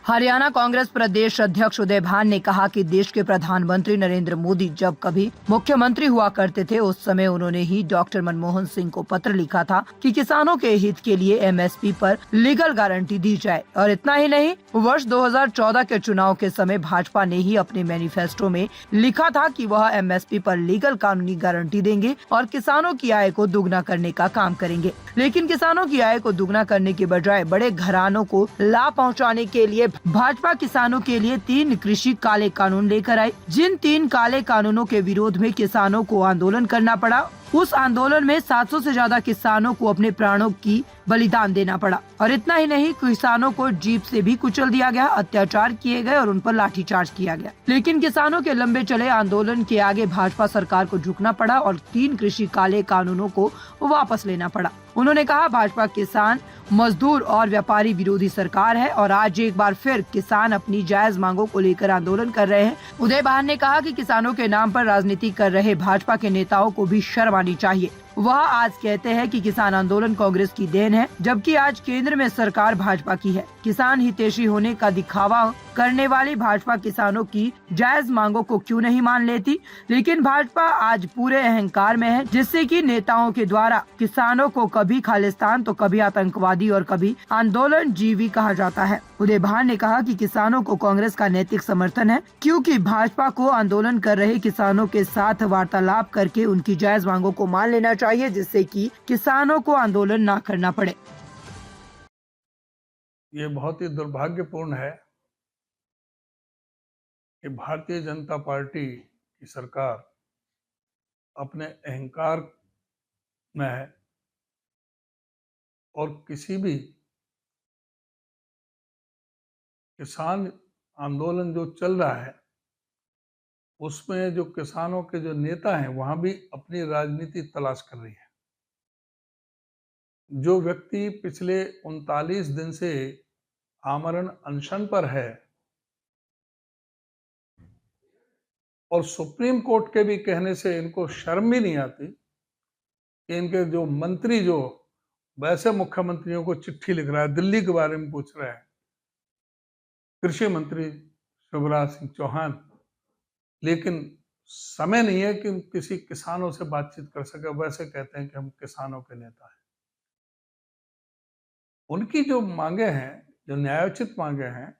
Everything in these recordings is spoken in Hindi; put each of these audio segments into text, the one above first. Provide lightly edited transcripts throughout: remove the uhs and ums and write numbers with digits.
हरियाणा कांग्रेस प्रदेश अध्यक्ष उदय भान ने कहा कि देश के प्रधानमंत्री नरेंद्र मोदी जब कभी मुख्यमंत्री हुआ करते थे उस समय उन्होंने ही डॉक्टर मनमोहन सिंह को पत्र लिखा था कि किसानों के हित के लिए एमएसपी पर लीगल गारंटी दी जाए। और इतना ही नहीं, वर्ष 2014 के चुनाव के समय भाजपा ने ही अपने मैनिफेस्टो में लिखा था कि वह एमएसपी पर लीगल कानूनी गारंटी देंगे और किसानों की आय को दुगना करने का काम करेंगे। लेकिन किसानों की आय को दुगना करने के बजाय बड़े घरानों को लाभ पहुंचाने के लिए भाजपा किसानों के लिए 3 कृषि काले कानून लेकर आई। जिन 3 काले कानूनों के विरोध में किसानों को आंदोलन करना पड़ा, उस आंदोलन में 700 से ज्यादा किसानों को अपने प्राणों की बलिदान देना पड़ा। और इतना ही नहीं, किसानों को जीप से भी कुचल दिया गया, अत्याचार किए गए और उन पर लाठीचार्ज किया गया। लेकिन किसानों के लंबे चले आंदोलन के आगे भाजपा सरकार को झुकना पड़ा और 3 कृषि काले कानूनों को वापस लेना पड़ा। उन्होंने कहा, भाजपा किसान, मजदूर और व्यापारी विरोधी सरकार है और आज एक बार फिर किसान अपनी जायज मांगों को लेकर आंदोलन कर रहे हैं। उदय भान ने कहा कि किसानों के नाम पर राजनीति कर रहे भाजपा के नेताओं को भी शर्म आनी चाहिए। वह आज कहते हैं कि किसान आंदोलन कांग्रेस की देन है, जबकि आज केंद्र में सरकार भाजपा की है। किसान हितैषी होने का दिखावा करने वाली भाजपा किसानों की जायज मांगों को क्यों नहीं मान लेती? लेकिन भाजपा आज पूरे अहंकार में है, जिससे कि नेताओं के द्वारा किसानों को कभी खालिस्तान तो कभी आतंकवादी और कभी आंदोलन जीवी कहा जाता है। उदय भान ने कहा कि किसानों को कांग्रेस का नैतिक समर्थन है, क्योंकि भाजपा को आंदोलन कर रहे किसानों के साथ वार्तालाप करके उनकी जायज मांगों को मान लेना चाहिए, जिससे कि किसानों को आंदोलन ना करना पड़े। ये बहुत ही दुर्भाग्यपूर्ण है कि भारतीय जनता पार्टी की सरकार अपने अहंकार में है और किसी भी किसान आंदोलन जो चल रहा है उसमें जो किसानों के जो नेता हैं वहां भी अपनी राजनीति तलाश कर रही है। जो व्यक्ति पिछले 39 दिन से आमरण अनशन पर है और सुप्रीम कोर्ट के भी कहने से इनको शर्म भी नहीं आती कि इनके जो मंत्री जो वैसे मुख्यमंत्रियों को चिट्ठी लिख रहा है, दिल्ली के बारे में पूछ रहा है, कृषि मंत्री शिवराज सिंह चौहान, लेकिन समय नहीं है कि किसी किसानों से बातचीत कर सके। वैसे कहते हैं कि हम किसानों के नेता हैं। उनकी जो मांगे हैं, जो न्यायोचित मांगे हैं,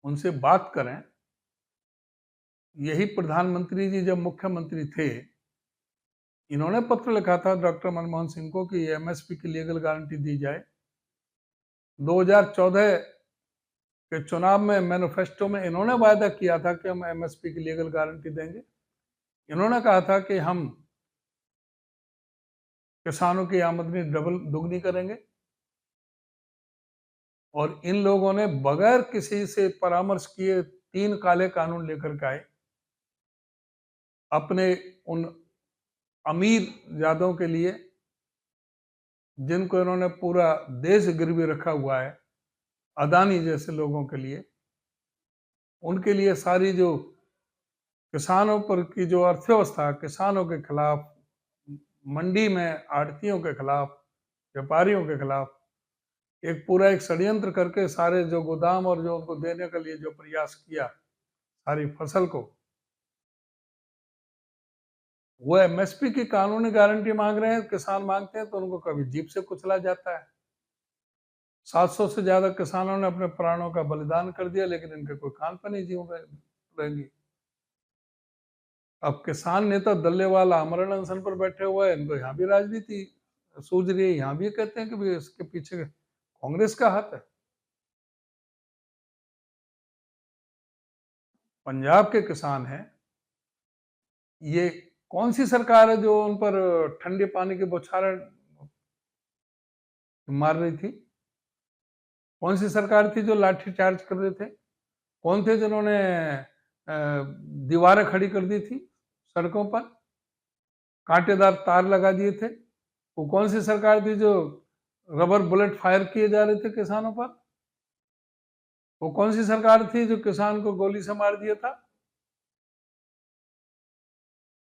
उनसे बात करें। यही प्रधानमंत्री जी जब मुख्यमंत्री थे, इन्होंने पत्र लिखा था डॉक्टर मनमोहन सिंह को कि एमएसपी की लीगल गारंटी दी जाए। 2014 के चुनाव में मैनिफेस्टो में इन्होंने वायदा किया था कि हम एमएसपी की लीगल गारंटी देंगे। इन्होंने कहा था कि हम किसानों की आमदनी दुगनी करेंगे। और इन लोगों ने बगैर किसी से परामर्श किए 3 काले कानून लेकर के आए। अपने उन अमीर जादों के लिए, जिनको इन्होंने पूरा देश गिरवी रखा हुआ है, अदानी जैसे लोगों के लिए, उनके लिए सारी जो किसानों पर की जो अर्थव्यवस्था, किसानों के खिलाफ, मंडी में आड़तियों के खिलाफ, व्यापारियों के खिलाफ एक पूरा एक षड्यंत्र करके सारे जो गोदाम और जो उनको देने के लिए जो प्रयास किया, सारी फसल को, वो एमएसपी की कानूनी गारंटी मांग रहे हैं। किसान मांगते हैं तो उनको कभी जीप से कुचला जाता है। 700 से ज्यादा किसानों ने अपने प्राणों का बलिदान कर दिया, लेकिन इनके कोई कान पर नहीं जीव रहेंगी। अब किसान नेता दल्लेवाल आमरण अनशन पर बैठे हुए हैं, इनको यहाँ भी राजनीति सूझ रही है। यहाँ भी कहते हैं कि भाई इसके पीछे कांग्रेस का हाथ है। पंजाब के किसान हैं, ये कौन सी सरकार है जो उन पर ठंडे पानी की बौछारें मार रही थी? कौन सी सरकार थी जो लाठी चार्ज कर रहे थे? कौन थे जिन्होंने दीवारें खड़ी कर दी थी सड़कों पर, कांटेदार तार लगा दिए थे? वो कौन सी सरकार थी जो रबर बुलेट फायर किए जा रहे थे किसानों पर? वो कौन सी सरकार थी जो किसान को गोली से मार दिया था?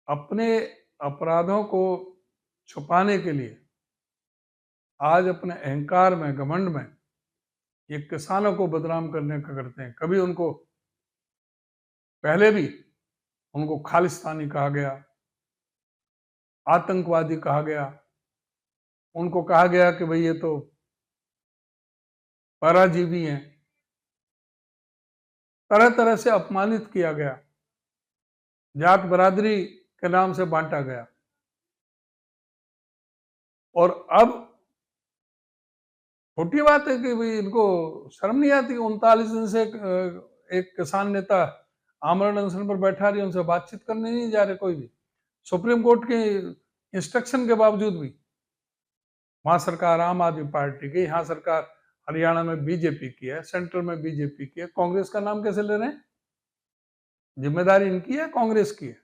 अपने अपराधों को छुपाने के लिए आज अपने अहंकार में, घमंड में ये किसानों को बदनाम करने का करते हैं। कभी उनको पहले भी उनको खालिस्तानी कहा गया, आतंकवादी कहा गया, उनको कहा गया कि भाई ये तो पराजीवी हैं, तरह तरह से अपमानित किया गया, जात बरादरी के नाम से बांटा गया। और अब छोटी बात है कि भाई इनको शर्म नहीं आती। 39 दिन से एक किसान नेता आमरण अनशन पर बैठा रही, उनसे बातचीत करने नहीं जा रहे कोई भी, सुप्रीम कोर्ट के इंस्ट्रक्शन के बावजूद भी। वहां सरकार आम आदमी पार्टी की, यहाँ सरकार हरियाणा में बीजेपी की है, सेंट्रल में बीजेपी की है। कांग्रेस का नाम कैसे ले रहे हैं? जिम्मेदारी इनकी है, कांग्रेस की है।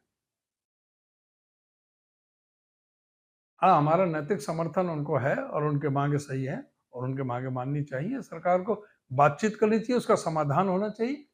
हाँ, हमारा नैतिक समर्थन उनको है और उनके मांगे सही है और उनके मांगे माननी चाहिए। सरकार को बातचीत करनी चाहिए, उसका समाधान होना चाहिए।